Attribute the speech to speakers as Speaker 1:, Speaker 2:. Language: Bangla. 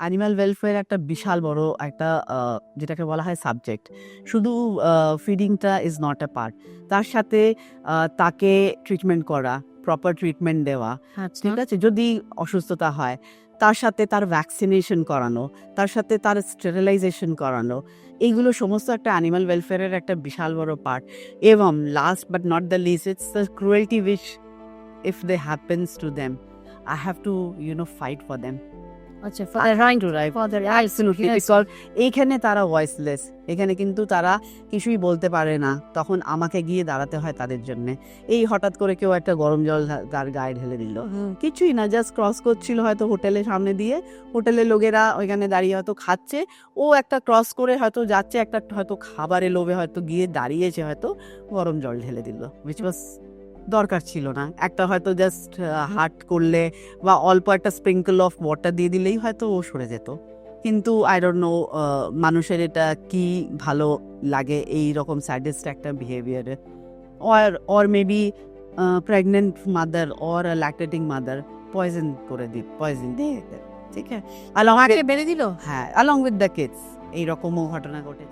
Speaker 1: অ্যানিমাল ওয়েলফেয়ার একটা বিশাল বড় একটা যেটাকে বলা হয় সাবজেক্ট। শুধু ফিডিংটা ইজ নট আ পার্ট। তার সাথে তাকে ট্রিটমেন্ট করা, প্রপার ট্রিটমেন্ট দেওয়া,
Speaker 2: আচ্ছা
Speaker 1: ঠিক আছে? যদি অসুস্থতা হয়, তার সাথে তার ভ্যাকসিনেশন করানো, তার সাথে তার স্টেরিলাইজেশন করানো, এইগুলো সমস্ত একটা অ্যানিমাল ওয়েলফেয়ারের একটা বিশাল বড় পার্ট। এবং last but not the least, it's the cruelty which if they happens to them, I have to, fight for them.
Speaker 2: আচ্ছা for the right to life.
Speaker 1: For the absolutely,
Speaker 2: Yes.
Speaker 1: because এইখানে তারা ভয়েসলেস, এখানে কিন্তু তারা কিছুই বলতে পারে না, তখন আমাকে গিয়ে দাঁড়াতে হয় তাদের জন্য। এই হঠাৎ করে কেউ একটা গরম জল তার গায়ে ঢেলে দিল, কিছুই না, জাস্ট ক্রস করছিল হয়তো হোটেলের সামনে দিয়ে, হোটেলের লোকেরা ওইখানে দাঁড়িয়ে হয়তো খাচ্ছে, ও একটা ক্রস করে হয়তো যাচ্ছে, একটা হয়তো খাবারের লোভে হয়তো গিয়ে দাঁড়িয়েছে, হয়তো গরম জল ঢেলে দিল, উইচ ওয়াজ দরকার ছিল না। একটা হয়তো জাস্ট হাট করলে বা অল্প একটা স্প্রিঙ্কল অফ ওয়াটার দিয়ে দিলেই হয়তো ও সরে যেত। কিন্তু আই ডোন্ট নো মানুষের এটা কি ভালো লাগে এই রকম স্যাডেস্ট একটা বিহেভিয়ারে। Or maybe pregnant mother or lactating mother poison দিয়ে, ঠিক আছে,
Speaker 2: মাকে মেরে দিল।
Speaker 1: হ্যাঁ, along with the kids এইরকমও ঘটনা ঘটেছে।